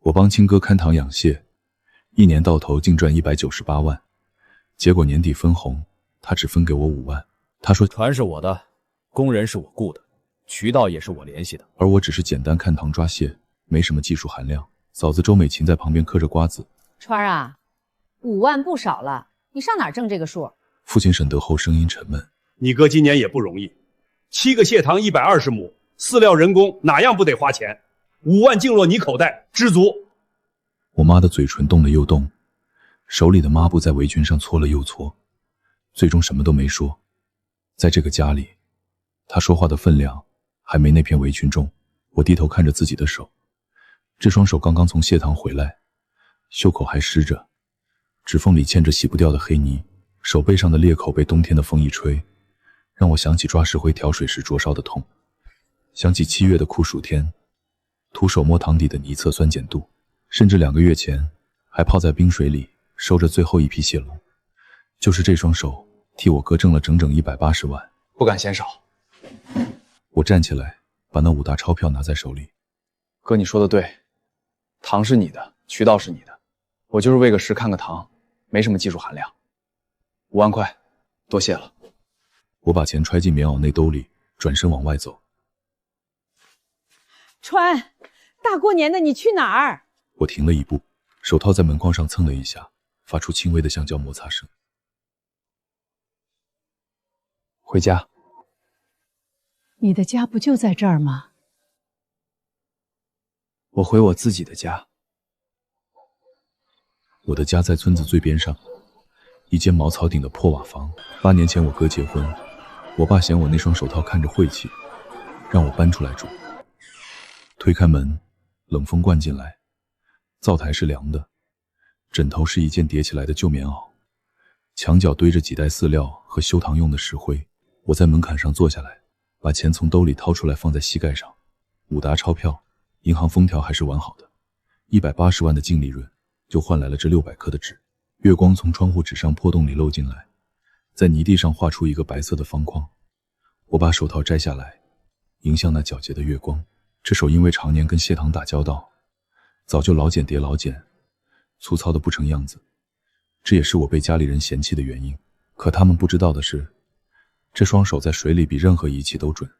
我帮亲哥看塘养蟹，一年到头净赚198万，结果年底分红，他只分给我5万。他说船是我的，工人是我雇的，渠道也是我联系的，而我只是简单看塘抓蟹，没什么技术含量。嫂子周美琴在旁边嗑着瓜子。川啊，5万不少了，你上哪儿挣这个数？父亲沈德厚声音沉闷。你哥今年也不容易，7个蟹塘120亩，饲料人工哪样不得花钱？5万净落你口袋，知足。我妈的嘴唇动了又动，手里的抹布在围裙上搓了又搓，最终什么都没说。在这个家里，她说话的分量还没那片围裙重。我低头看着自己的手，这双手刚刚从蟹塘回来，袖口还湿着，指缝里嵌着洗不掉的黑泥，手背上的裂口被冬天的风一吹，让我想起抓石灰调水时灼烧的痛，想起7月的酷暑天，徒手摸塘底的泥测酸碱度，甚至2个月前还泡在冰水里收着最后一批蟹笼。就是这双手替我哥挣了整整180万，不敢嫌少。我站起来，把那5沓钞票拿在手里。哥，你说的对，塘是你的，渠道是你的，我就是喂个食看个塘，没什么技术含量。5万块，多谢了。我把钱揣进棉袄内兜里，转身往外走。川，大过年的你去哪儿？我停了一步，手套在门框上蹭了一下，发出轻微的橡胶摩擦声。回家。你的家不就在这儿吗？我回我自己的家。我的家在村子最边上，一间茅草顶的破瓦房。8年前我哥结婚，我爸嫌我那双手套看着晦气，让我搬出来住。推开门，冷风灌进来，灶台是凉的，枕头是一件叠起来的旧棉袄，墙角堆着几袋饲料和修塘用的石灰。我在门槛上坐下来，把钱从兜里掏出来放在膝盖上。5沓钞票，银行封条还是完好的，180万的净利润就换来了这600克的纸。月光从窗户纸上破洞里漏进来，在泥地上画出一个白色的方框。我把手套摘下来，迎向那皎洁的月光。这手因为常年跟蟹塘打交道，早就老茧叠老茧，粗糙的不成样子。这也是我被家里人嫌弃的原因。可他们不知道的是，这双手在水里比任何仪器都准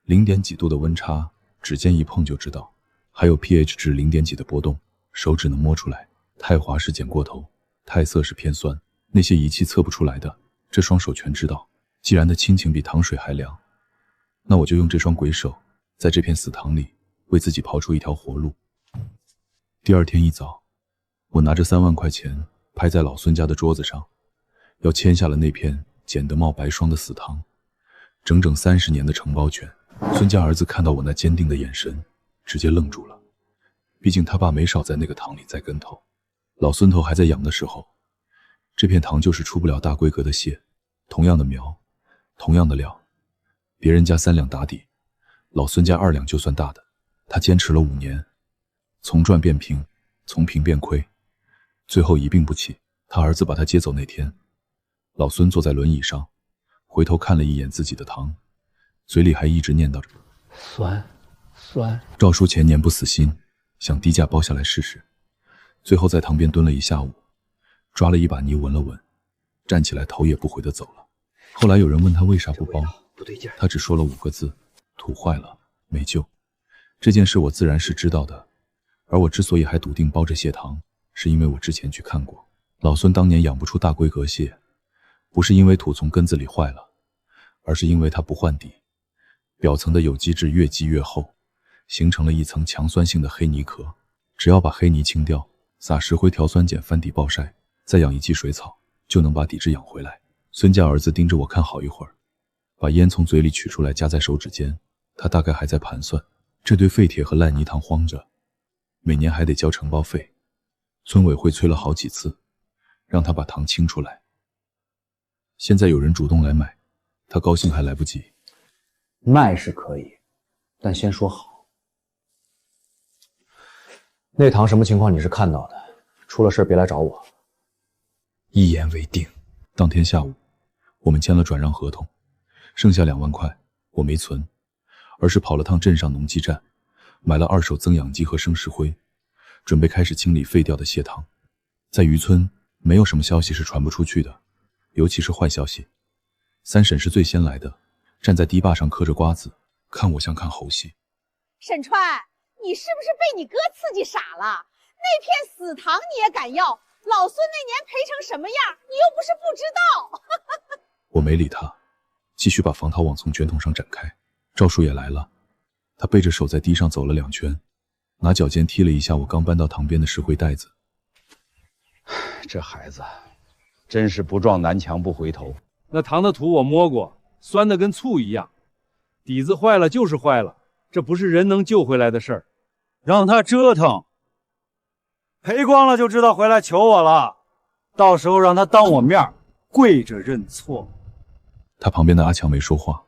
，0点几度的温差，指尖一碰就知道，还有 pH 值0点几的波动，手指能摸出来。太滑是碱过头，太涩是偏酸，那些仪器测不出来的，这双手全知道。既然的亲情比糖水还凉，那我就用这双鬼手，在这片死塘里为自己刨出一条活路。第二天一早，我拿着3万块钱拍在老孙家的桌子上，要签下了那片碱得冒白霜的死塘，整整30年的承包权。孙家儿子看到我那坚定的眼神，直接愣住了。毕竟他爸没少在那个塘里栽跟头。老孙头还在养的时候，这片塘就是出不了大规格的蟹，同样的苗，同样的料，别人家3两打底，老孙家2两就算大的。他坚持了5年，从赚变平，从平变亏，最后一病不起。他儿子把他接走那天，老孙坐在轮椅上，回头看了一眼自己的塘，嘴里还一直念叨着酸。赵叔前年不死心，想低价包下来试试，最后在塘边蹲了一下午，抓了一把泥闻了闻，站起来头也不回地走了。后来有人问他为啥不包，他只说了5个字：土坏了，没救。这件事我自然是知道的，而我之所以还笃定包着蟹塘，是因为我之前去看过。老孙当年养不出大规格蟹，不是因为土从根子里坏了，而是因为它不换底，表层的有机质越积越厚，形成了一层强酸性的黑泥壳。只要把黑泥清掉，撒石灰调酸碱翻底暴晒，再养一季水草，就能把底质养回来。孙家儿子盯着我看好一会儿，把烟从嘴里取出来夹在手指间，他大概还在盘算，这堆废铁和烂泥塘荒着，每年还得交承包费。村委会催了好几次，让他把塘清出来。现在有人主动来买，他高兴还来不及。卖是可以，但先说好，那塘什么情况你是看到的，出了事别来找我。一言为定。当天下午，我们签了转让合同，剩下2万块我没存，而是跑了趟镇上农机站，买了2手增氧机和生石灰，准备开始清理废掉的蟹塘。在渔村，没有什么消息是传不出去的，尤其是坏消息。三婶是最先来的，站在堤坝上嗑着瓜子，看我像看猴戏。沈川，你是不是被你哥刺激傻了？那片死塘你也敢要？老孙那年赔成什么样，你又不是不知道。我没理他，继续把防逃网从卷筒上展开。赵叔也来了，他背着手在地上走了2圈，拿脚尖踢了一下我刚搬到塘边的石灰袋子。这孩子真是不撞南墙不回头。那塘的土我摸过，酸的跟醋一样，底子坏了就是坏了，这不是人能救回来的事儿。让他折腾，赔光了就知道回来求我了。到时候让他当我面跪着认错。他旁边的阿强没说话，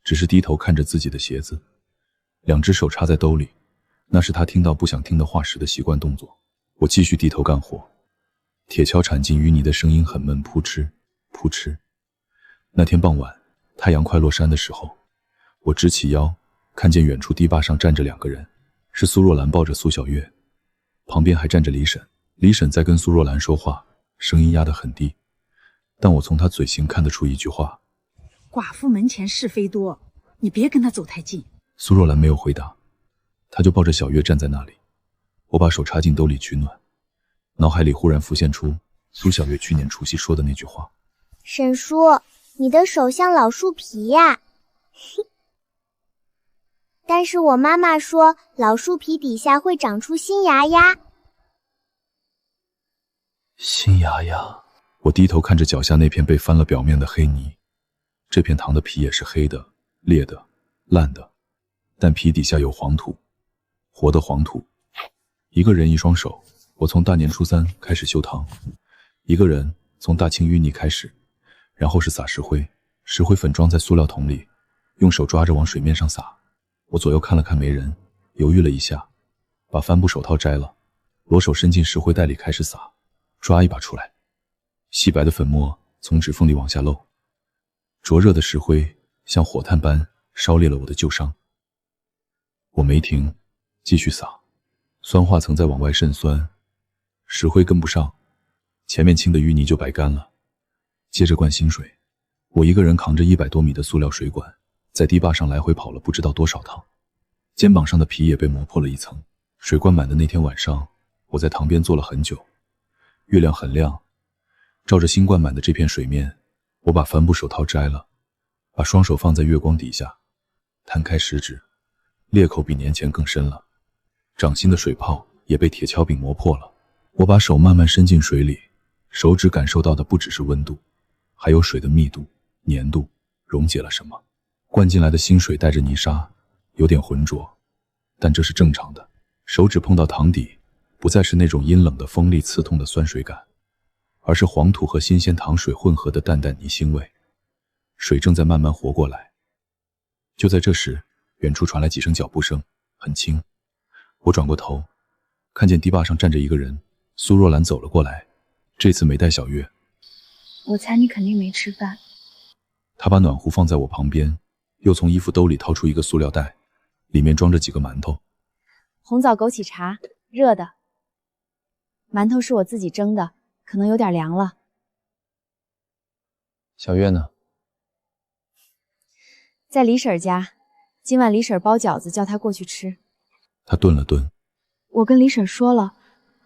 只是低头看着自己的鞋子，2只手插在兜里，那是他听到不想听的话时的习惯动作。我继续低头干活，铁锹铲进淤泥的声音很闷，扑哧扑哧。那天傍晚，太阳快落山的时候，我直起腰，看见远处堤坝上站着2个人，是苏若兰抱着苏小月，旁边还站着李婶。李婶在跟苏若兰说话，声音压得很低，但我从她嘴型看得出一句话：寡妇门前是非多，你别跟她走太近。苏若兰没有回答，她就抱着小月站在那里。我把手插进兜里取暖，脑海里忽然浮现出苏小月去年除夕说的那句话：沈叔，你的手像老树皮呀。但是我妈妈说，老树皮底下会长出新芽呀。新芽芽。我低头看着脚下那片被翻了表面的黑泥，这片塘的皮也是黑的、裂的、烂的，但皮底下有黄土，活的黄土。一个人一双手，我从大年初3开始修塘，一个人从大清淤泥开始，然后是撒石灰，石灰粉装在塑料桶里，用手抓着往水面上撒。我左右看了看没人，犹豫了一下，把帆布手套摘了，裸手伸进石灰袋里开始撒，抓一把出来，细白的粉末从指缝里往下漏，灼热的石灰像火炭般烧裂了我的旧伤。我没停，继续撒，酸化层在往外渗酸，石灰跟不上，前面清的淤泥就白干了。接着灌新水，我一个人扛着100多米的塑料水管，在堤坝上来回跑了不知道多少趟，肩膀上的皮也被磨破了一层。水灌满的那天晚上，我在塘边坐了很久，月亮很亮，照着新灌满的这片水面，我把帆布手套摘了，把双手放在月光底下，摊开食指，裂口比年前更深了，掌心的水泡也被铁锹柄磨破了。我把手慢慢伸进水里，手指感受到的不只是温度，还有水的密度、粘度，溶解了什么。灌进来的新水带着泥沙，有点浑浊，但这是正常的。手指碰到塘底，不再是那种阴冷的锋利刺痛的酸水感，而是黄土和新鲜塘水混合的淡淡泥腥味。水正在慢慢活过来。就在这时，远处传来几声脚步声，很轻。我转过头，看见堤坝上站着一个人，苏若兰走了过来，这次没带小月。我猜你肯定没吃饭。她把暖壶放在我旁边，又从衣服兜里掏出一个塑料袋，里面装着几个馒头。红枣枸杞茶，热的。馒头是我自己蒸的，可能有点凉了。小月呢？在李婶家，今晚李婶包饺子，叫她过去吃。她顿了顿，我跟李婶说了，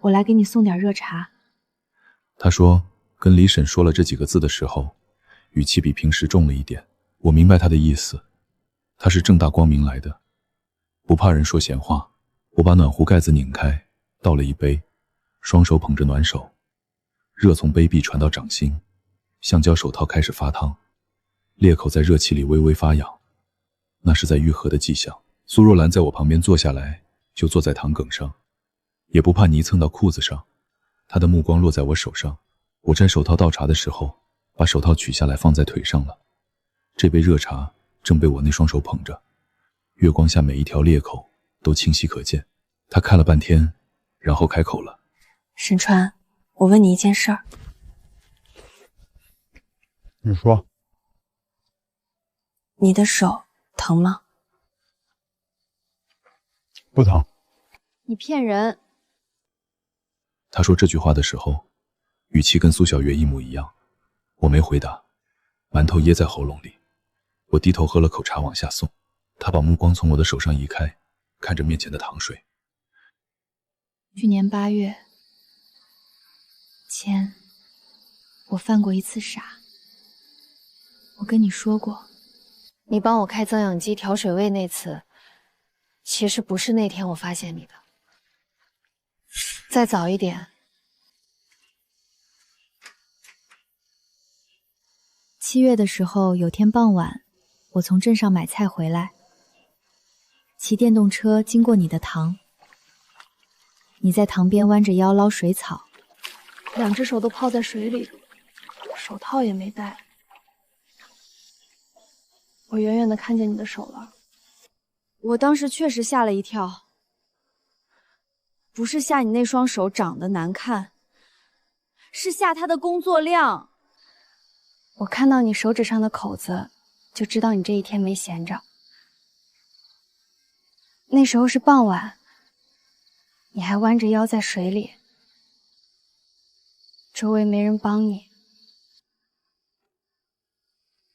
我来给你送点热茶。她说跟李婶说了这几个字的时候，语气比平时重了一点。我明白她的意思，她是正大光明来的，不怕人说闲话。我把暖壶盖子拧开，倒了一杯，双手捧着暖手，热从杯壁传到掌心，橡胶手套开始发烫，裂口在热气里微微发痒，那是在愈合的迹象。苏若兰在我旁边坐下来，就坐在塘埂上，也不怕泥蹭到裤子上。她的目光落在我手上，我摘手套倒茶的时候，把手套取下来放在腿上了。这杯热茶正被我那双手捧着，月光下每一条裂口都清晰可见。她看了半天，然后开口了：沈川，我问你一件事儿。你说。你的手疼吗？不疼。你骗人！他说这句话的时候，语气跟苏小月一模一样。我没回答，馒头噎在喉咙里。我低头喝了口茶往下送，他把目光从我的手上移开，看着面前的糖水。去年8月前，我犯过一次傻。我跟你说过，你帮我开增氧机调水位那次，其实不是那天我发现你的。再早一点，7月的时候，有天傍晚，我从镇上买菜回来，骑电动车经过你的塘，你在塘边弯着腰捞水草，2只手都泡在水里，手套也没戴。我远远的看见你的手了，我当时确实吓了一跳，不是吓你那双手长得难看，是吓它的工作量。我看到你手指上的口子，就知道你这一天没闲着。那时候是傍晚，你还弯着腰在水里，周围没人帮你。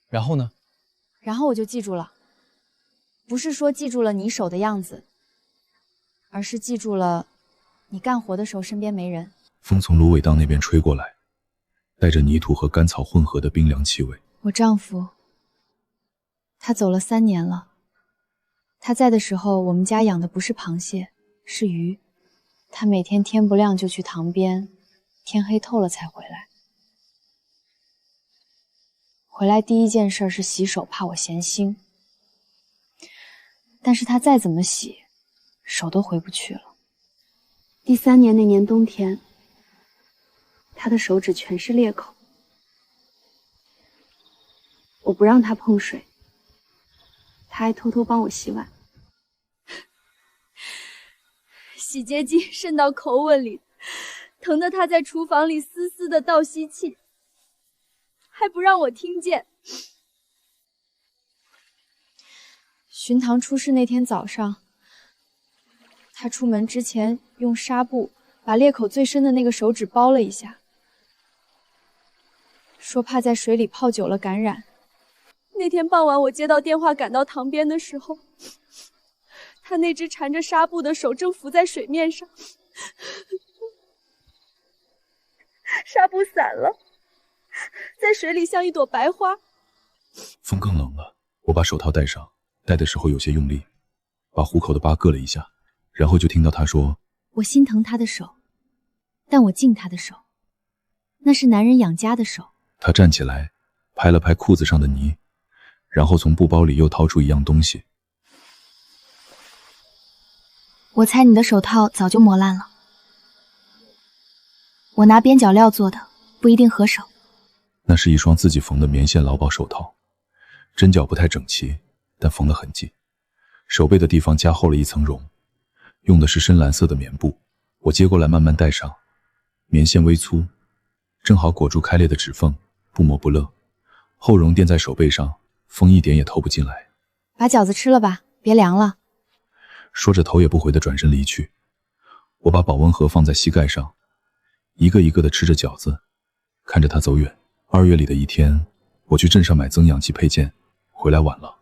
然后呢？然后我就记住了，不是说记住了你手的样子，而是记住了你干活的时候身边没人。风从芦苇荡那边吹过来，带着泥土和干草混合的冰凉气味。我丈夫，他走了3年了。他在的时候，我们家养的不是螃蟹，是鱼。他每天天不亮就去塘边，天黑透了才回来。回来第一件事是洗手，怕我嫌腥。但是他再怎么洗，手都回不去了。第3年那年冬天，他的手指全是裂口。我不让他碰水，他还偷偷帮我洗碗。洗洁精渗到口吻里，疼得他在厨房里嘶嘶的倒吸气，还不让我听见。巡堂出事那天早上，他出门之前用纱布把裂口最深的那个手指包了一下，说怕在水里泡久了感染。那天傍晚我接到电话赶到塘边的时候，他那只缠着纱布的手正浮在水面上，纱布散了，在水里像一朵白花。风更冷了，我把手套戴上，戴的时候有些用力，把虎口的疤割了一下，然后就听到他说：我心疼他的手，但我敬他的手，那是男人养家的手。他站起来，拍了拍裤子上的泥，然后从布包里又掏出一样东西。我猜你的手套早就磨烂了，我拿边角料做的，不一定合手。那是一双自己缝的棉线劳保手套，针脚不太整齐，但缝得很紧，手背的地方加厚了一层绒，用的是深蓝色的棉布。我接过来慢慢戴上，棉线微粗，正好裹住开裂的指缝，不磨不勒，厚绒垫在手背上，风一点也透不进来。把饺子吃了吧，别凉了。说着头也不回地转身离去。我把保温盒放在膝盖上，一个一个地吃着饺子，看着他走远。2月里的一天，我去镇上买增氧气配件，回来晚了。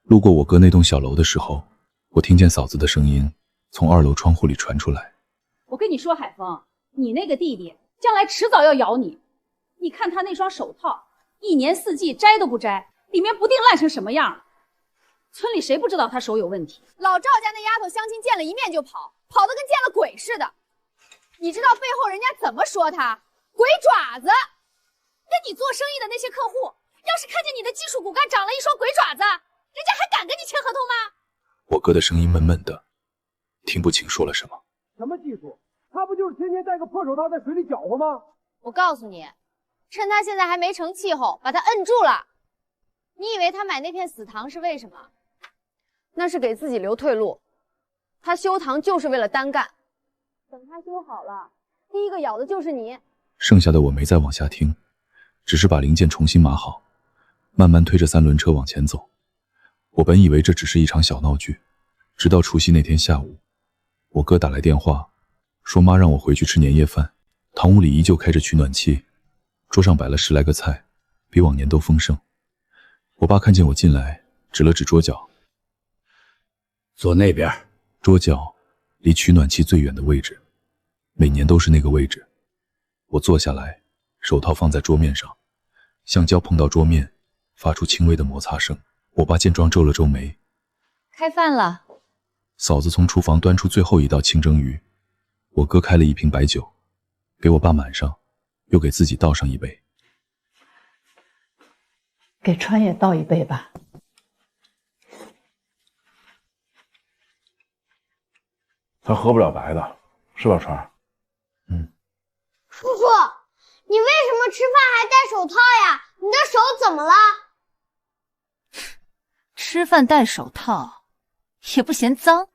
路过我哥那栋小楼的时候，我听见嫂子的声音从2楼窗户里传出来。我跟你说，海峰，你那个弟弟将来迟早要咬你。你看他那双手套，一年四季摘都不摘，里面不定烂成什么样。村里谁不知道他手有问题？老赵家那丫头相亲见了一面就跑，跑得跟见了鬼似的。你知道背后人家怎么说他？鬼爪子！跟你做生意的那些客户，要是看见你的技术骨干长了一双鬼爪子，人家还敢跟你签合同吗？我哥的声音闷闷的，听不清说了什么。什么技术？他不就是天天戴个破手套在水里搅和吗？我告诉你，趁他现在还没成气候，把他摁住了。你以为他买那片死塘是为什么？那是给自己留退路。他修塘就是为了单干，等他修好了，第一个咬的就是你。剩下的我没再往下听，只是把零件重新码好，慢慢推着3轮车往前走。我本以为这只是一场小闹剧，直到除夕那天下午，我哥打来电话，说妈让我回去吃年夜饭。堂屋里依旧开着取暖器，桌上摆了10来个菜，比往年都丰盛。我爸看见我进来，指了指桌角，坐那边。桌角离取暖器最远的位置，每年都是那个位置。我坐下来，手套放在桌面上，橡胶碰到桌面，发出轻微的摩擦声。我爸见状皱了皱眉。开饭了。嫂子从厨房端出最后一道清蒸鱼，我哥开了一瓶白酒，给我爸满上，又给自己倒上一杯。给川也倒一杯吧。他喝不了白的，是吧，川？叔叔，你为什么吃饭还戴手套呀？你的手怎么了？吃饭戴手套，也不嫌脏。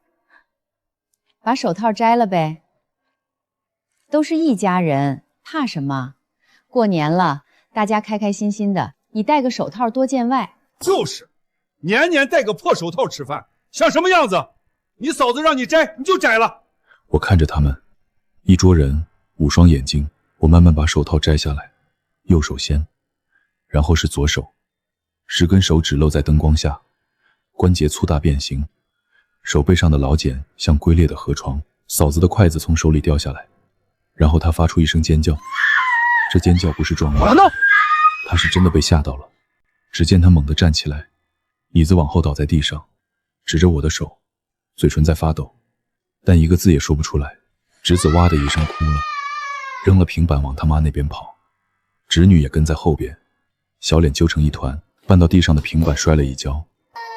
把手套摘了呗。都是一家人，怕什么？过年了，大家开开心心的，你戴个手套多见外。就是，年年戴个破手套吃饭，像什么样子？你嫂子让你摘，你就摘了。我看着他们，一桌人，5双眼睛。我慢慢把手套摘下来，右手先，然后是左手，10根手指露在灯光下，关节粗大变形，手背上的老茧像龟裂的河床。嫂子的筷子从手里掉下来，然后她发出一声尖叫，这尖叫不是撞了，她是真的被吓到了。只见她猛地站起来，椅子往后倒在地上，指着我的手，嘴唇在发抖，但一个字也说不出来。侄子哇的一声哭了，扔了平板往他妈那边跑，侄女也跟在后边，小脸揪成一团，绊到地上的平板摔了一跤，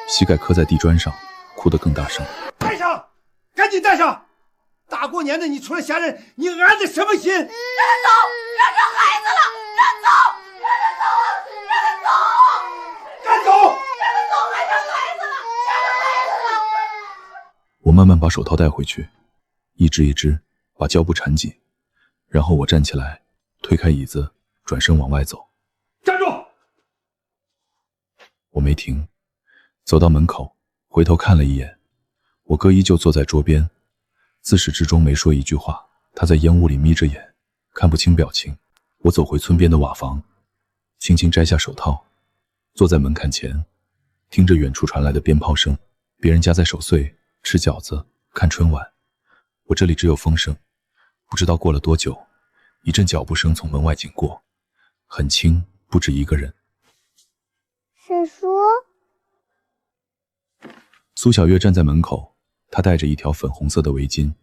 膝盖磕在地砖上，哭得更大声。带上，赶紧带上！大过年的，你出来吓人，你安的什么心？让他走，让这孩子了，让走，让他走，让他走，赶走，让他走，还让孩子了，让孩子了。我慢慢把手套带回去，一只一只把胶布缠紧。然后我站起来，推开椅子，转身往外走。站住！我没停，走到门口，回头看了一眼，我哥依旧坐在桌边，自始至终没说一句话。他在烟雾里眯着眼，看不清表情。我走回村边的瓦房，轻轻摘下手套，坐在门槛前，听着远处传来的鞭炮声，别人家在守岁、吃饺子、看春晚，我这里只有风声。不知道过了多久，一阵脚步声从门外经过，很轻，不止一个人。沈叔，苏小月站在门口，她戴着一条粉红色的围巾，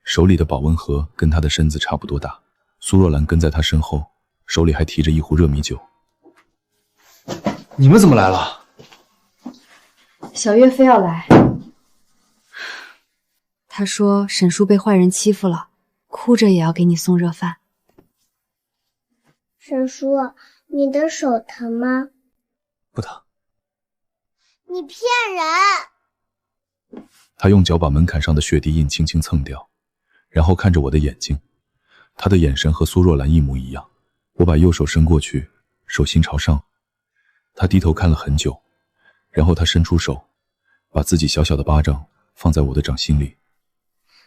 手里的保温盒跟她的身子差不多大。苏若兰跟在她身后，手里还提着一壶热米酒。你们怎么来了？小月非要来，她说沈叔被坏人欺负了，哭着也要给你送热饭。沈叔，你的手疼吗？不疼。你骗人！他用脚把门槛上的血滴印轻轻蹭掉，然后看着我的眼睛，他的眼神和苏若兰一模一样。我把右手伸过去，手心朝上，他低头看了很久，然后他伸出手，把自己小小的巴掌放在我的掌心里。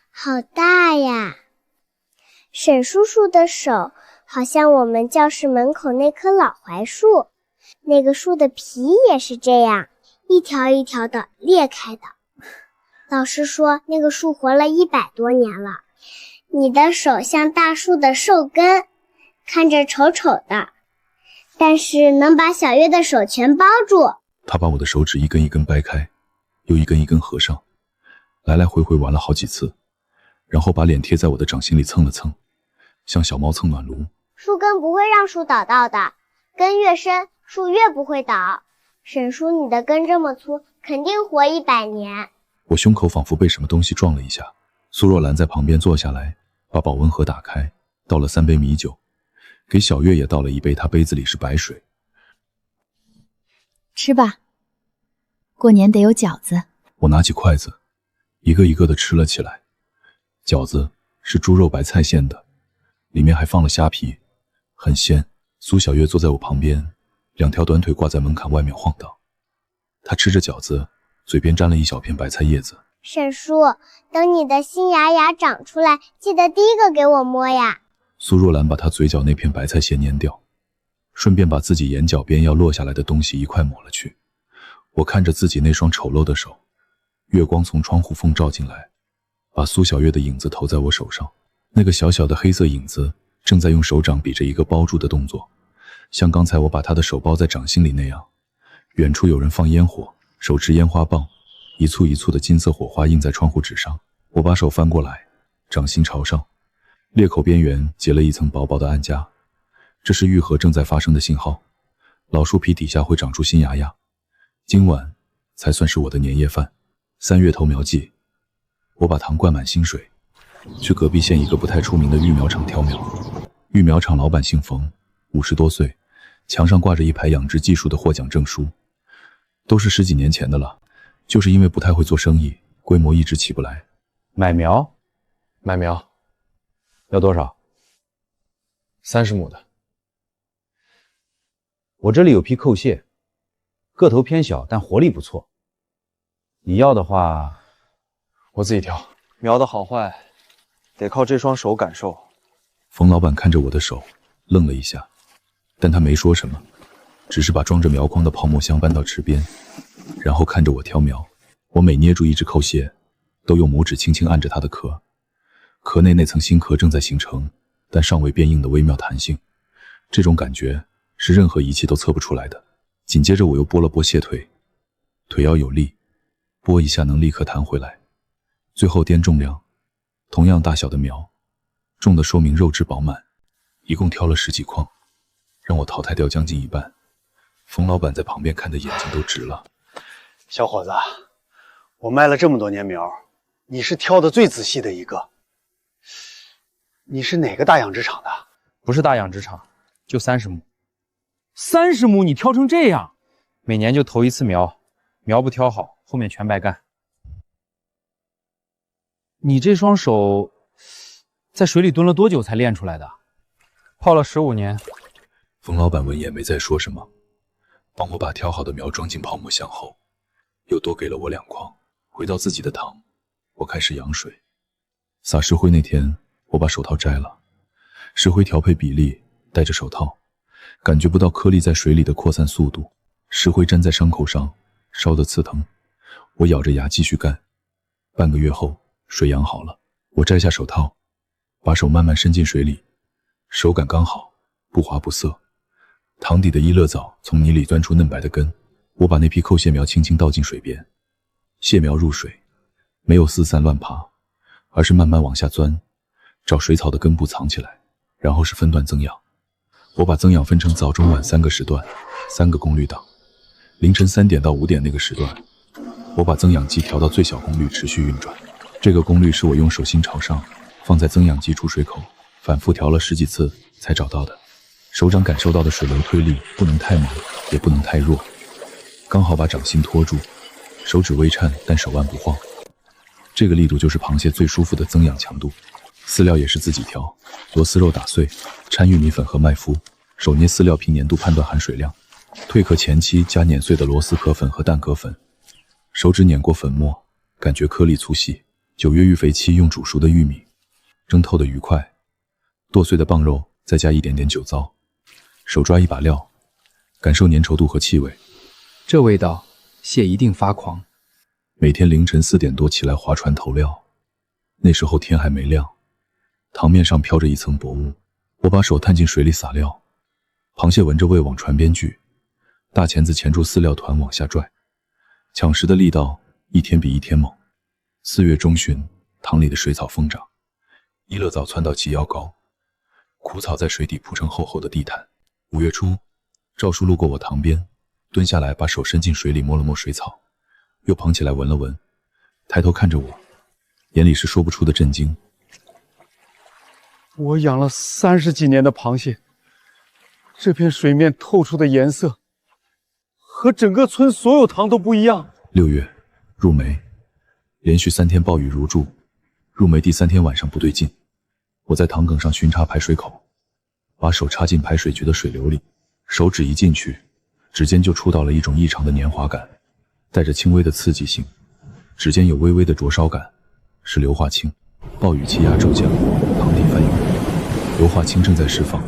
好大呀！沈叔叔的手好像我们教室门口那棵老槐树，那个树的皮也是这样，一条一条的裂开的。老师说那个树活了100多年了。你的手像大树的寿根，看着丑丑的，但是能把小月的手全包住。他把我的手指一根一根掰开，又一根一根合上，来来回回玩了好几次，然后把脸贴在我的掌心里蹭了蹭，像小猫蹭暖炉。树根不会让树倒的，根越深，树越不会倒。沈叔，你的根这么粗，肯定活100年。我胸口仿佛被什么东西撞了一下。苏若兰在旁边坐下来，把保温盒打开，倒了3杯米酒，给小月也倒了一杯，她杯子里是白水。吃吧，过年得有饺子。我拿起筷子，一个一个的吃了起来。饺子是猪肉白菜馅的，里面还放了虾皮，很鲜。苏小月坐在我旁边，2条短腿挂在门槛外面晃荡。她吃着饺子，嘴边沾了一小片白菜叶子。沈叔，等你的新牙长出来，记得第一个给我摸呀。苏若兰把她嘴角那片白菜屑粘掉，顺便把自己眼角边要落下来的东西一块抹了去。我看着自己那双丑陋的手，月光从窗户缝照进来，把苏小月的影子投在我手上。那个小小的黑色影子正在用手掌比着一个包住的动作，像刚才我把她的手包在掌心里那样。远处有人放烟火，手持烟花棒，一簇一簇的金色火花映在窗户纸上。我把手翻过来，掌心朝上，裂口边缘结了一层薄薄的暗痂，这是愈合正在发生的信号。老树皮底下会长出新芽芽，今晚才算是我的年夜饭。3月头苗季，我把糖灌满新水，去隔壁县一个不太出名的育苗场挑苗。育苗场老板姓冯，50多岁，墙上挂着一排养殖技术的获奖证书，都是10几年前的了。就是因为不太会做生意，规模一直起不来。买苗？买苗。要多少？30亩的。我这里有批扣蟹，个头偏小，但活力不错。你要的话，我自己挑。苗的好坏，得靠这双手感受。冯老板看着我的手，愣了一下，但他没说什么，只是把装着苗筐的泡沫箱搬到池边，然后看着我挑苗。我每捏住一只扣蟹，都用拇指轻轻按着它的壳，壳内那层新壳正在形成，但尚未变硬的微妙弹性。这种感觉是任何仪器都测不出来的。紧接着我又拨了拨蟹腿，腿要有力，拨一下能立刻弹回来。最后掂重量，同样大小的苗，重的说明肉质饱满，一共挑了10几筐，让我淘汰掉将近一半。冯老板在旁边看得眼睛都直了。小伙子，我卖了这么多年苗，你是挑的最仔细的一个。你是哪个大养殖场的？不是大养殖场，就30亩。30亩你挑成这样，每年就投一次苗，苗不挑好，后面全白干。你这双手在水里蹲了多久才练出来的？泡了15年。冯老板闻言没再说什么，帮我把挑好的苗装进泡沫箱后，又多给了我2筐。回到自己的塘，我开始养水。撒石灰那天，我把手套摘了，石灰调配比例，戴着手套，感觉不到颗粒在水里的扩散速度，石灰粘在伤口上，烧得刺疼。我咬着牙继续干。半个月后，水养好了，我摘下手套，把手慢慢伸进水里，手感刚好，不滑不涩。塘底的伊乐藻从泥里钻出嫩白的根，我把那批扣蟹苗轻轻倒进水边。蟹苗入水，没有四散乱爬，而是慢慢往下钻，找水草的根部藏起来，然后是分段增养。我把增养分成早中晚3个时段，3个功率档。凌晨3点到5点那个时段，我把增氧机调到最小功率持续运转。这个功率是我用手心朝上放在增氧机出水口，反复调了10几次才找到的。手掌感受到的水流推力不能太猛，也不能太弱，刚好把掌心托住，手指微颤，但手腕不晃。这个力度就是螃蟹最舒服的增氧强度。饲料也是自己调，螺丝肉打碎，掺玉米粉和麦麸，手捏饲料瓶粘度判断含水量，蜕壳前期加碾碎的螺丝壳粉和蛋壳粉，手指碾过粉末，感觉颗粒粗细。9月育肥期用煮熟的玉米，蒸透的鱼块，剁碎的棒肉，再加一点点酒糟，手抓一把料，感受粘稠度和气味。这味道，蟹一定发狂。每天凌晨4点多起来划船投料，那时候天还没亮，塘面上飘着一层薄雾。我把手探进水里撒料，螃蟹闻着味往船边聚，大钳子钳住饲料团往下拽，抢食的力道一天比一天猛。4月中旬，塘里的水草疯长，伊乐藻窜到及腰高，苦草在水底铺成厚厚的地毯。5月初，赵叔路过我塘边，蹲下来把手伸进水里摸了摸水草，又捧起来闻了闻，抬头看着我，眼里是说不出的震惊。我养了30几年的螃蟹，这片水面透出的颜色和整个村所有塘都不一样。6月入梅，连续3天暴雨如注，入梅第3天晚上不对劲，我在塘埂上巡查排水口，把手插进排水渠的水流里，手指一进去，指尖就触到了一种异常的黏滑感，带着轻微的刺激性，指尖有微微的灼烧感，是硫化氢。暴雨气压骤降，塘底泛涌，硫化氢正在释放，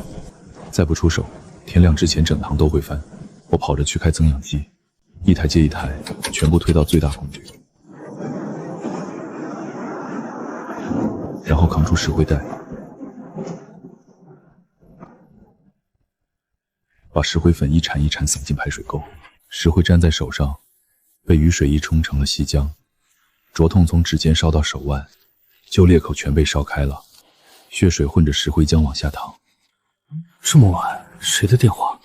再不出手，天亮之前整塘都会翻。我跑着去开增氧机，一台接一台，全部推到最大功率，然后扛出石灰袋，把石灰粉一铲一铲撒进排水沟，石灰粘在手上，被雨水一冲成了细浆，灼痛从指尖烧到手腕，旧裂口全被烧开了，血水混着石灰浆往下淌。这么晚，谁的电话？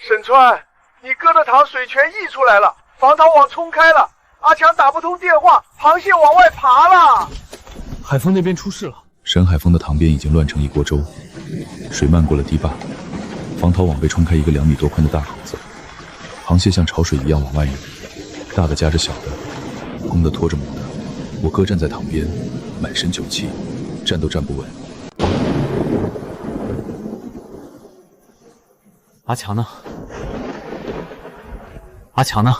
沈川，你哥的塘水全溢出来了，防潮网冲开了，阿强打不通电话，螃蟹往外爬了。海丰那边出事了。沈海峰的塘边已经乱成一锅粥，水漫过了堤坝，防潮网被冲开一个2米多宽的大口子，螃蟹像潮水一样往外涌，大的夹着小的，公的拖着母的。我哥站在塘边，满身酒气，站都站不稳。阿强呢？阿强呢？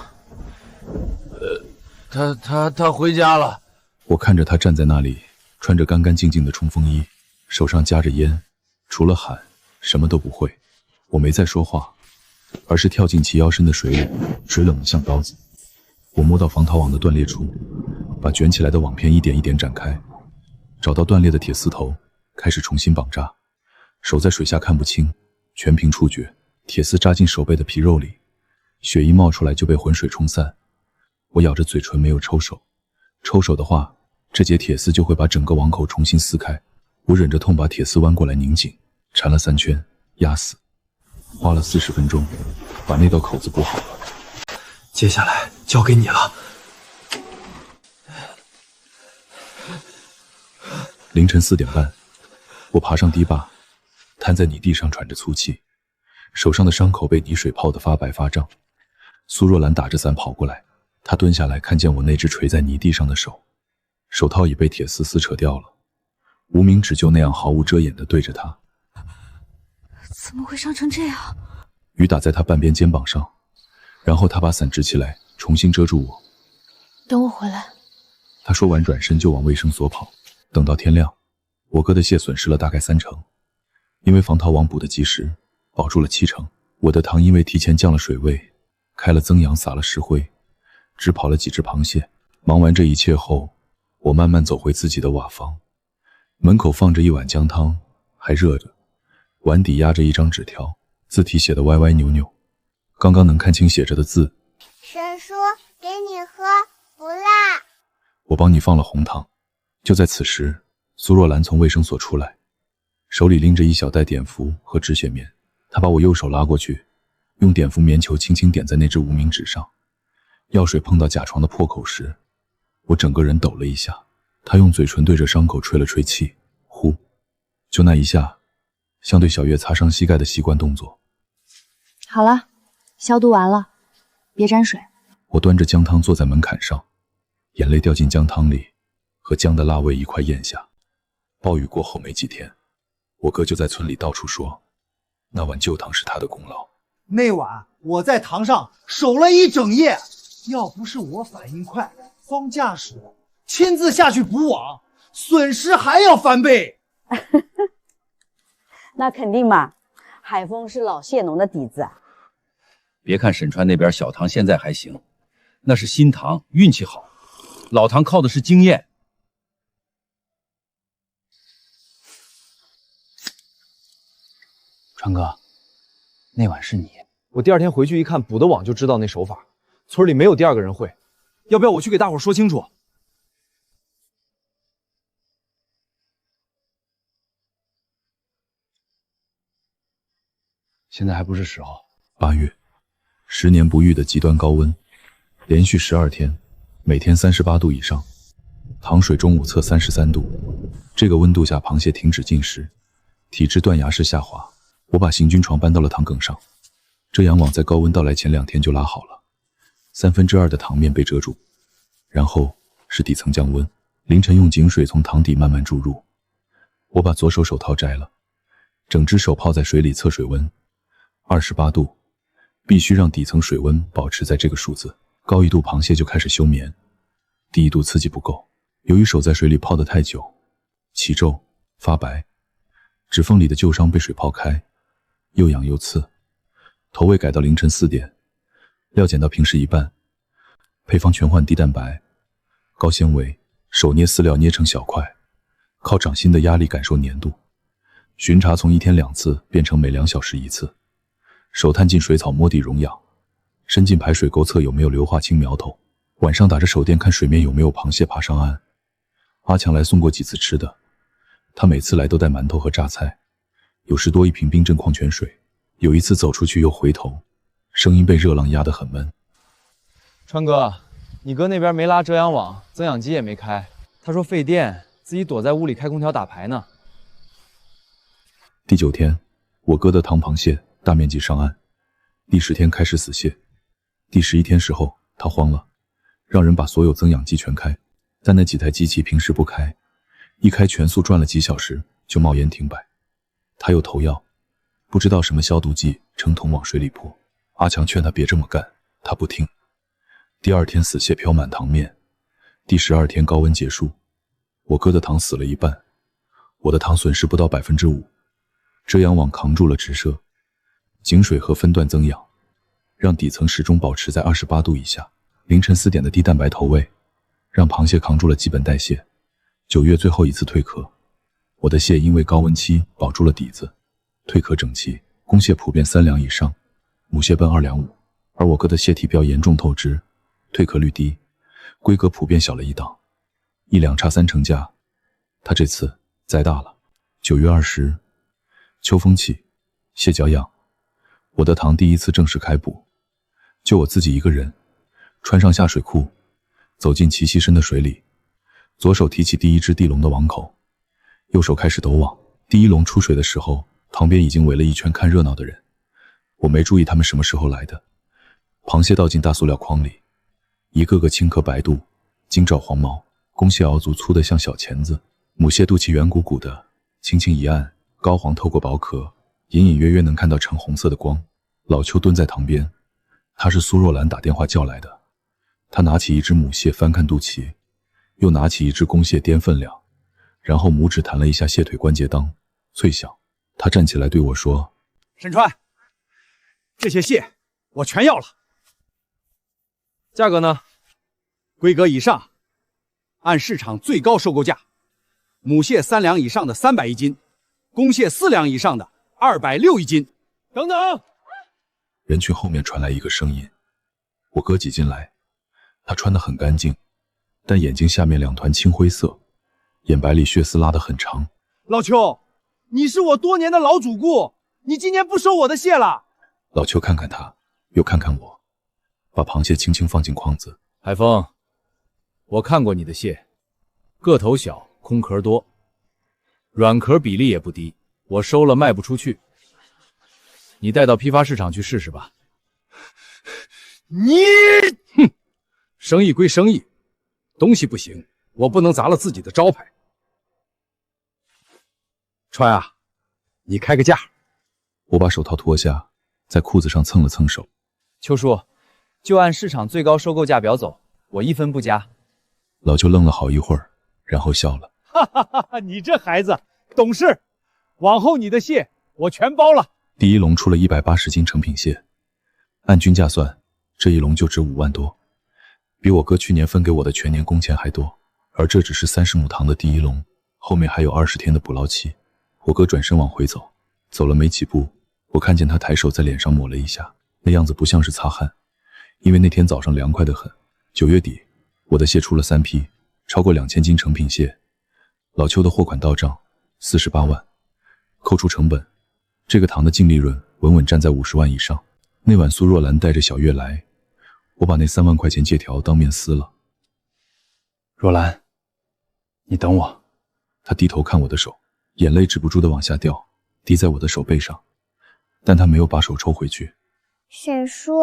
他回家了。我看着他站在那里，穿着干干净净的冲锋衣，手上夹着烟，除了喊什么都不会。我没再说话，而是跳进齐腰深的水里，水冷得像刀子。我摸到防逃网的断裂处，把卷起来的网片一点一点展开，找到断裂的铁丝头，开始重新绑扎。手在水下看不清，全凭触觉，铁丝扎进手背的皮肉里，血一冒出来就被浑水冲散。我咬着嘴唇没有抽手，抽手的话，这节铁丝就会把整个网口重新撕开。我忍着痛把铁丝弯过来拧紧，缠了3圈，压死。花了40分钟，把那道口子补好了。接下来交给你了。凌晨4点半，我爬上堤坝，瘫在泥地上喘着粗气，手上的伤口被泥水泡得发白发胀。苏若兰打着伞跑过来，她蹲下来看见我那只垂在泥地上的手，手套已被铁丝撕扯掉了，无名指就那样毫无遮掩地对着她。怎么会伤成这样？雨打在她半边肩膀上，然后她把伞直起来，重新遮住我。等我回来。她说完转身就往卫生所跑。等到天亮，我哥的蟹损失了大概3成，因为防逃网补得及时，保住了7成。我的塘因为提前降了水位，开了增氧，撒了石灰，只跑了几只螃蟹。忙完这一切后，我慢慢走回自己的瓦房，门口放着一碗姜汤，还热着，碗底压着一张纸条，字体写得歪歪扭扭，刚刚能看清写着的字。沈叔，给你喝，不辣。我帮你放了红糖。就在此时，苏若兰从卫生所出来，手里拎着一小袋碘伏和止血棉。她把我右手拉过去，用碘伏棉球轻轻点在那只无名指上。药水碰到甲床的破口时，我整个人抖了一下。她用嘴唇对着伤口吹了吹气，呼，就那一下，像对小月擦伤膝盖的习惯动作。好了，消毒完了，别沾水。我端着姜汤坐在门槛上，眼泪掉进姜汤里，和姜的辣味一块咽下。暴雨过后没几天，我哥就在村里到处说，那碗旧汤是他的功劳。那晚我在塘上守了一整夜，要不是我反应快，方驾驶亲自下去补网，损失还要翻倍。那肯定嘛，海丰是老蟹农的底子啊。别看沈川那边小塘现在还行，那是新塘，运气好。老塘靠的是经验。川哥，那晚是你。我第2天回去一看，补的网就知道那手法，村里没有第2个人会。要不要我去给大伙说清楚？现在还不是时候。8月，10年不遇的极端高温，连续12天，每天38度以上，塘水中午测33度。这个温度下，螃蟹停止进食，体质断崖式下滑。我把行军床搬到了塘埂上，遮阳网在高温到来前2天就拉好了，2/3的塘面被遮住。然后是底层降温，凌晨用井水从塘底慢慢注入。我把左手手套摘了，整只手泡在水里测水温，28度，必须让底层水温保持在这个数字。高1度螃蟹就开始休眠，低1度刺激不够。由于手在水里泡得太久，起皱发白，指缝里的旧伤被水泡开，又痒又刺。投喂改到凌晨4点，料减到平时1半，配方全换低蛋白、高纤维，手捏饲料捏成小块，靠掌心的压力感受粘度。巡查从1天2次变成每2小时1次，手探进水草摸底溶氧，伸进排水沟测有没有硫化氢苗头。晚上打着手电看水面有没有螃蟹爬上岸。阿强来送过几次吃的，他每次来都带馒头和榨菜，有时多一瓶冰镇矿泉水。有一次走出去又回头，声音被热浪压得很闷。川哥，你哥那边没拉遮阳网，增氧机也没开，他说费电，自己躲在屋里开空调打牌呢。第9天，我哥的糖螃蟹大面积上岸。第10天开始死蟹。第11天时候，他慌了，让人把所有增氧机全开，但那几台机器平时不开，一开全速转了几小时就冒烟停摆。他又投药，不知道什么消毒剂，称桶往水里泼。阿强劝他别这么干，他不听。第2天死蟹飘满塘面。第12天高温结束，我哥的糖死了一半，我的糖损失不到 5%。遮阳网扛住了直射，井水和分段增氧，让底层始终保持在28度以下。凌晨4点的低蛋白投喂，让螃蟹扛住了基本代谢。9月最后一次蜕壳，我的蟹因为高温期保住了底子，蜕壳整齐，公蟹普遍3两以上，母蟹奔2两5，而我哥的蟹体表严重透支，蜕壳率低，规格普遍小了1档，1两差3成价。他这次栽大了。9月20，秋风起，蟹脚痒，我的塘第一次正式开捕，就我自己一个人，穿上下水裤，走进齐膝深的水里，左手提起第一只地笼的网口，右手开始抖网。第一笼出水的时候，塘边已经围了一圈看热闹的人，我没注意他们什么时候来的。螃蟹倒进大塑料筐里，一个个青壳白肚，金爪黄毛，公蟹螯足粗得像小钳子，母蟹肚脐圆鼓鼓的，轻轻一按，膏黄透过薄壳，隐隐约约能看到橙红色的光。老邱蹲在塘边，他是苏若兰打电话叫来的。他拿起一只母蟹翻看肚脐，又拿起一只公蟹掂分量，然后拇指弹了一下蟹腿关节裆，脆响。他站起来对我说：沈川，这些蟹我全要了。价格呢？规格以上，按市场最高收购价，母蟹3两以上的300一斤，公蟹4两以上的260一斤。等等！人群后面传来一个声音，我哥挤进来，他穿得很干净，但眼睛下面2团青灰色，眼白里血丝拉得很长。老邱，你是我多年的老主顾，你今年不收我的蟹了？老邱看看他，又看看我，把螃蟹轻轻放进筐子。海峰，我看过你的蟹，个头小，空壳多，软壳比例也不低，我收了卖不出去，你带到批发市场去试试吧。你，哼，生意归生意，东西不行，我不能砸了自己的招牌。川啊，你开个价。我把手套脱下，在裤子上蹭了蹭手。邱叔，就按市场最高收购价表走，我1分不加。老邱愣了好一会儿，然后笑了。哈哈哈哈！你这孩子懂事，往后你的蟹我全包了。第一笼出了180斤成品蟹，按均价算，这一笼就值5万多，比我哥去年分给我的全年工钱还多。而这只是30亩塘的第一笼，后面还有20天的捕捞期。我哥转身往回走，走了没几步，我看见他抬手在脸上抹了一下，那样子不像是擦汗，因为那天早上凉快得很。9月底，我的蟹出了3批，超过2000斤成品蟹。老邱的货款到账48万，扣除成本，这个塘的净利润稳稳站在50万以上。那晚苏若兰带着小月来，我把那3万块钱借条当面撕了。若兰，你等我。他低头看我的手，眼泪止不住的往下掉，滴在我的手背上，但他没有把手抽回去。沈叔，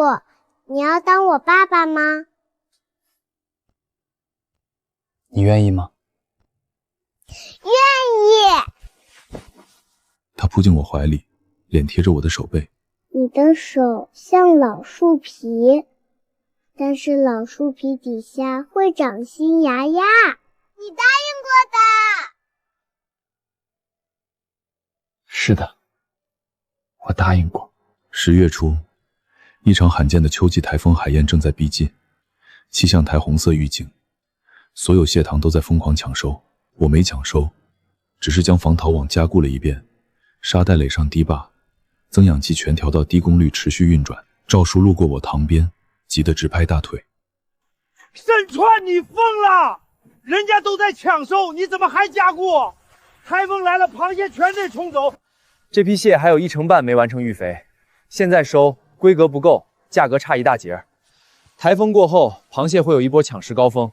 你要当我爸爸吗？你愿意吗？愿意。他扑进我怀里，脸贴着我的手背。你的手像老树皮，但是老树皮底下会长新芽芽。你答应过的。是的，我答应过。10月初，一场罕见的秋季台风海燕正在逼近，气象台红色预警，所有蟹塘都在疯狂抢收。我没抢收，只是将防逃网加固了一遍，沙袋垒上堤坝，增氧机全调到低功率持续运转。赵叔路过我塘边，急得直拍大腿。沈川，你疯了！人家都在抢收，你怎么还加固？台风来了，螃蟹全得冲走。这批蟹还有1成半没完成育肥，现在收规格不够，价格差一大截。台风过后，螃蟹会有一波抢食高峰，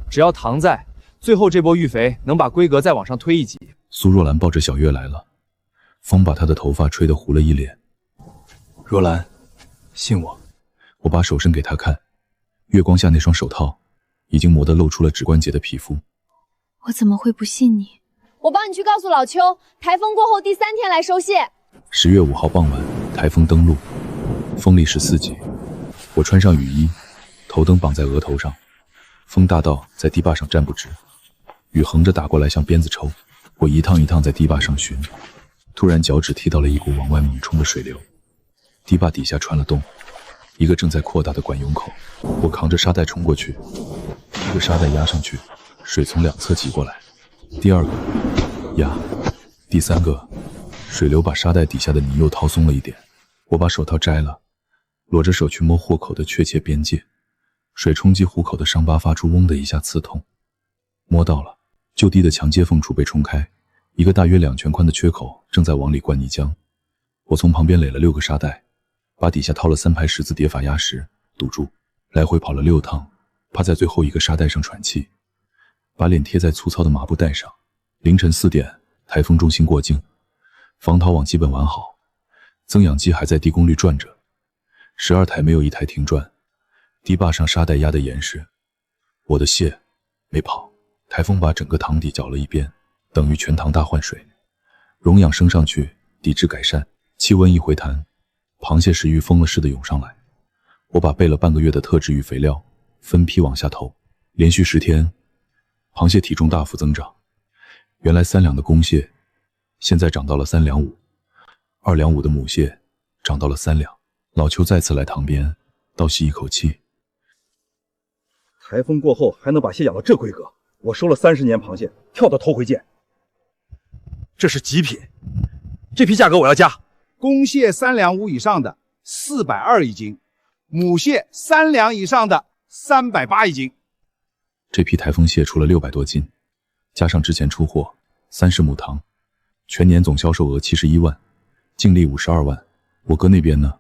只要塘在，最后这波育肥能把规格再往上推一级。苏若兰抱着小月来了，风把她的头发吹得糊了一脸。若兰，信我。我把手伸给她看，月光下那双手套已经磨得露出了指关节的皮肤。我怎么会不信你？我帮你去告诉老邱，台风过后第3天来收蟹。10月5号傍晚，台风登陆，风力14级。我穿上雨衣，头灯绑在额头上，风大到在堤坝上站不直，雨横着打过来像鞭子抽。我一趟一趟在堤坝上寻，突然脚趾踢到了一股往外猛冲的水流，堤坝底下穿了洞，一个正在扩大的管涌口。我扛着沙袋冲过去，一个沙袋压上去，水从2侧挤过来，第2个压，第3个，水流把沙袋底下的泥又掏松了一点。我把手套摘了，裸着手去摸豁口的确切边界，水冲击虎口的伤疤发出嗡的一下刺痛。摸到了，就堤的墙接缝处被冲开，一个大约2拳宽的缺口正在往里灌泥浆。我从旁边垒了6个沙袋，把底下掏了3排10字叠法压实堵住，来回跑了6趟，趴在最后一个沙袋上喘气，把脸贴在粗糙的麻布袋上。凌晨4点，台风中心过境，防逃网基本完好，增氧机还在低功率转着，12台没有1台停转，堤坝上沙袋压得严实。我的蟹没跑，台风把整个塘底搅了一遍，等于全塘大换水，溶氧升上去，底质改善，气温一回弹，螃蟹食欲疯了似的涌上来。我把备了半个月的特制育肥料分批往下投，连续10天，螃蟹体重大幅增长。原来3两的公蟹，现在长到了3两5，2两5的母蟹长到了3两。老邱再次来塘边，倒吸一口气。台风过后还能把蟹养到这规格，我收了30年螃蟹，跳到头回见。这是极品，这批价格我要加。公蟹3两5以上的420一斤，母蟹3两以上的380一斤。这批台风蟹出了600多斤，加上之前出货30亩塘，全年总销售额71万，净利52万。我哥那边呢？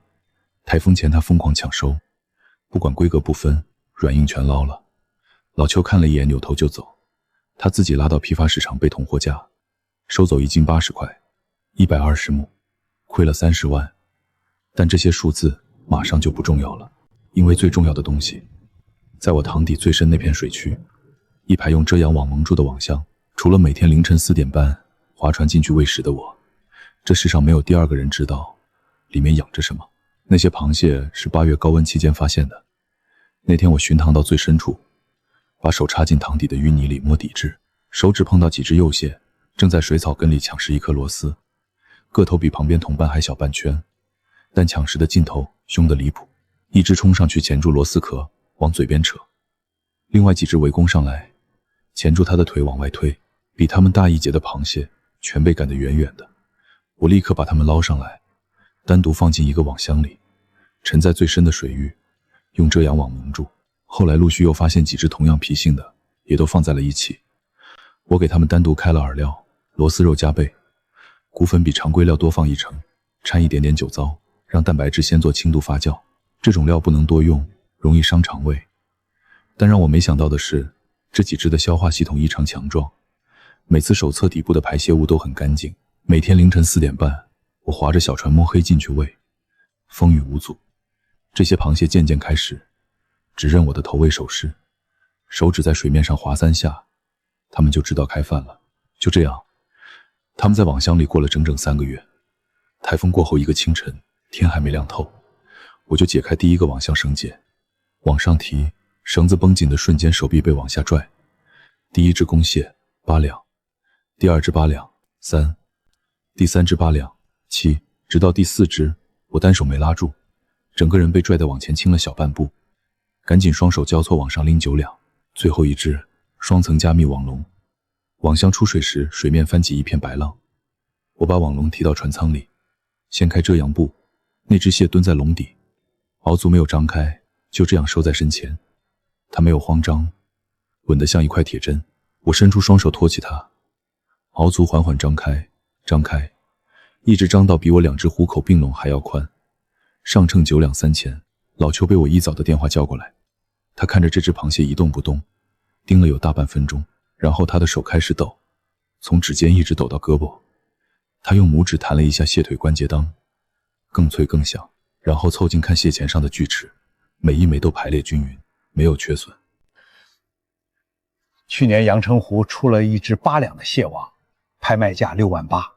台风前他疯狂抢收，不管规格不分，软硬全捞了。老邱看了一眼，扭头就走。他自己拉到批发市场被同货价，收走1斤80块，120亩，亏了30万。但这些数字马上就不重要了，因为最重要的东西，在我塘底最深那片水区，一排用遮阳网蒙住的网箱，除了每天凌晨4点半划船进去喂食的我，这世上没有第2个人知道里面养着什么。那些螃蟹是8月高温期间发现的。那天我巡塘到最深处，把手插进塘底的淤泥里摸底质，手指碰到几只幼蟹正在水草根里抢食一颗螺丝，个头比旁边同伴还小半圈，但抢食的劲头凶得离谱，一只冲上去钳住螺丝壳往嘴边扯，另外几只围攻上来钳住他的腿往外推，比他们大1截的螃蟹全被赶得远远的。我立刻把他们捞上来，单独放进一个网箱里，沉在最深的水域，用遮阳网蒙住。后来陆续又发现几只同样脾性的，也都放在了一起。我给他们单独开了饵料，螺丝肉加倍，骨粉比常规料多放1成，掺一点点酒糟，让蛋白质先做轻度发酵。这种料不能多用，容易伤肠胃。但让我没想到的是，这几只的消化系统异常强壮，每次手册底部的排泄物都很干净。每天凌晨4点半，我划着小船摸黑进去喂，风雨无阻。这些螃蟹渐渐开始只认我的投喂手势，手指在水面上划3下，它们就知道开饭了。就这样，它们在网箱里过了整整3个月。台风过后一个清晨，天还没亮透，我就解开第1个网箱绳结，往上提，绳子绷紧的瞬间手臂被往下拽。第1只公蟹8两，第2只8两3，第3只8两7，直到第4只，我单手没拉住，整个人被拽得往前倾了小半步，赶紧双手交错往上拎9两。最后一只，双层加密网笼。网箱出水时，水面翻起一片白浪。我把网笼提到船舱里，掀开遮阳布，那只蟹蹲在笼底，鳌足没有张开，就这样收在身前。它没有慌张，稳得像一块铁针。我伸出双手托起它，鳌足缓缓张开，一直张到比我2只虎口并拢还要宽。上称9两3钱。老邱被我一早的电话叫过来，他看着这只螃蟹一动不动，盯了有大半分钟，然后他的手开始抖，从指尖一直抖到胳膊。他用拇指弹了一下蟹腿关节裆，更脆更响，然后凑近看蟹钳上的锯齿，每一枚都排列均匀，没有缺损。去年阳澄湖出了一只8两的蟹王，拍卖价6万8，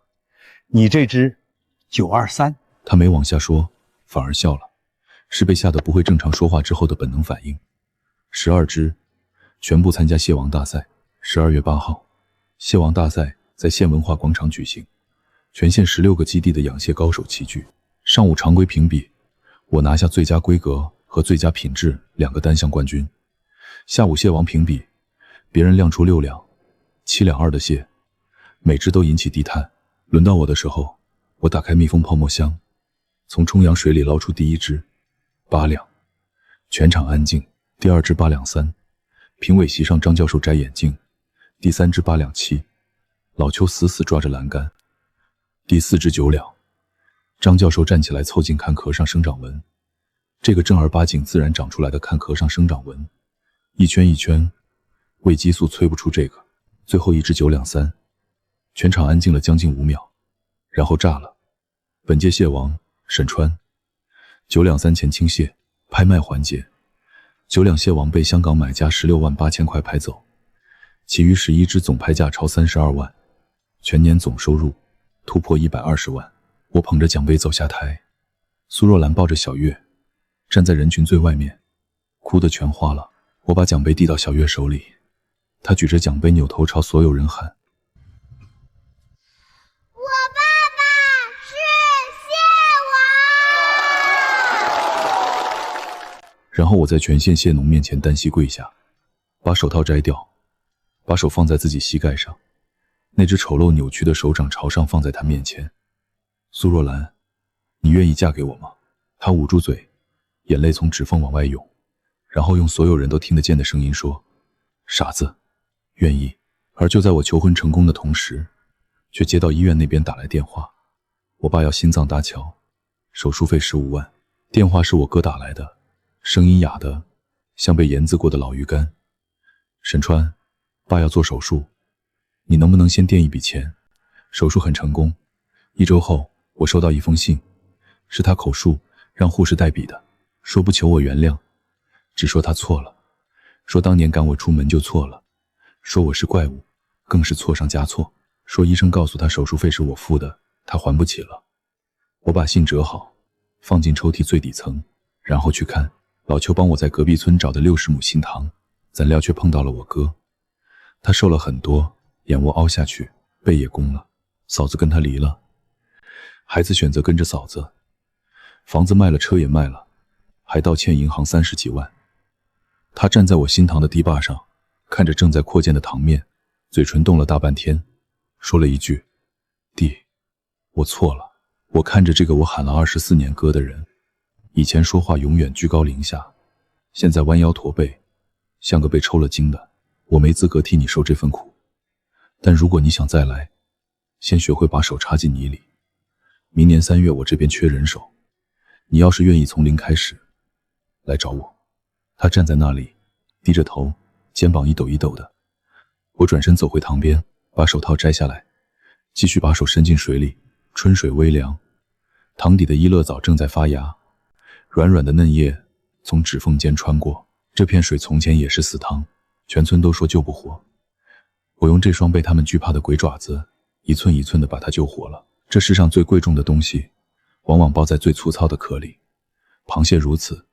你这只923。他没往下说，反而笑了，是被吓得不会正常说话之后的本能反应。12只，全部参加蟹王大赛。12月8号，蟹王大赛在县文化广场举行，全县16个基地的养蟹高手齐聚。上午常规评比，我拿下最佳规格和最佳品质2个单项冠军。下午蟹王评比，别人亮出6两、7两2的蟹，每只都引起低碳。轮到我的时候，我打开密封泡沫箱，从冲洋水里捞出第1只8两，全场安静。第2只8两3，评委席上张教授摘眼镜。第3只8两7，老邱死死抓着栏杆。第4只9两，张教授站起来凑近看壳上生长纹，这个正儿八经自然长出来的看壳上生长纹，一圈一圈，喂激素催不出这个。最后一只9两3，全场安静了将近5秒，然后炸了。本届蟹王沈川，9两3钱清蟹，拍卖环节，9两蟹王被香港买家16万8千块拍走，其余11只总拍价超32万，全年总收入突破120万。我捧着奖杯走下台，苏若兰抱着小月，站在人群最外面，哭得全花了。我把奖杯递到小月手里，她举着奖杯扭头朝所有人喊：我爸爸是蟹王！然后我在全县蟹农面前单膝跪下，把手套摘掉，把手放在自己膝盖上，那只丑陋扭曲的手掌朝上放在他面前。苏若兰，你愿意嫁给我吗？她捂住嘴，眼泪从指缝往外涌，然后用所有人都听得见的声音说：傻子，愿意。而就在我求婚成功的同时，却接到医院那边打来电话，我爸要心脏搭桥，手术费15万。电话是我哥打来的，声音哑的像被盐渍过的老鱼干。沈川，爸要做手术，你能不能先垫一笔钱？手术很成功，1周后我收到一封信，是他口述让护士代笔的，说不求我原谅，只说他错了，说当年赶我出门就错了，说我是怪物，更是错上加错，说医生告诉他手术费是我付的，他还不起了。我把信折好，放进抽屉最底层，然后去看老邱帮我在隔壁村找的60亩新塘，怎料却碰到了我哥。他瘦了很多，眼窝凹下去，背也弓了，嫂子跟他离了，孩子选择跟着嫂子，房子卖了，车也卖了，还倒欠银行30几万。他站在我新塘的堤坝上，看着正在扩建的塘面，嘴唇动了大半天，说了一句：弟，我错了。我看着这个我喊了24年哥的人，以前说话永远居高临下，现在弯腰驼背，像个被抽了筋的。我没资格替你受这份苦，但如果你想再来，先学会把手插进泥里。明年3月我这边缺人手，你要是愿意从零开始，来找我。他站在那里，低着头，肩膀一抖一抖的。我转身走回塘边，把手套摘下来，继续把手伸进水里。春水微凉，塘底的伊乐藻正在发芽，软软的嫩叶从指缝间穿过。这片水从前也是死塘，全村都说救不活。我用这双被他们惧怕的鬼爪子，一寸一寸地把它救活了。这世上最贵重的东西，往往包在最粗糙的壳里。螃蟹如此，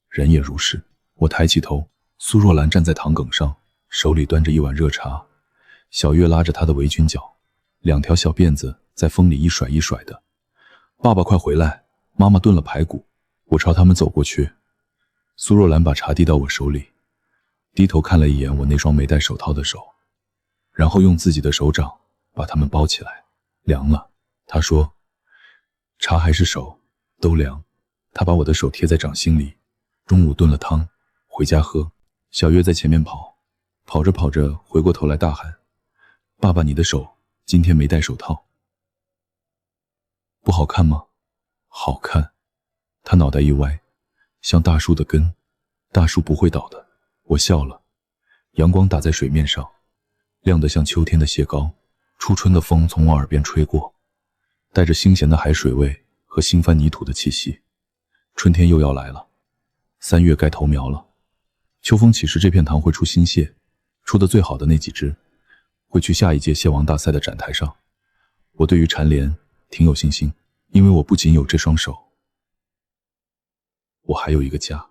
人也如是。我抬起头，苏若兰站在塘埂上，手里端着一碗热茶，小月拉着她的围裙角，2条小辫子在风里一甩一甩的。爸爸快回来，妈妈炖了排骨。我朝他们走过去，苏若兰把茶递到我手里，低头看了一眼我那双没戴手套的手，然后用自己的手掌把它们包起来，凉了。她说，茶还是手都凉。她把我的手贴在掌心里，中午炖了汤，回家喝。小月在前面跑，跑着跑着回过头来大喊，爸爸，你的手今天没戴手套。不好看吗？好看。他脑袋一歪，像大树的根，大树不会倒的。我笑了。阳光打在水面上，亮得像秋天的蟹膏。初春的风从我耳边吹过，带着腥咸的海水味和新翻泥土的气息。春天又要来了，3月该投苗了。秋风起时，这片塘会出新蟹，出得最好的那几只会去下一届蟹王大赛的展台上。我对于蝉联挺有信心，因为我不仅有这双手，我还有一个家。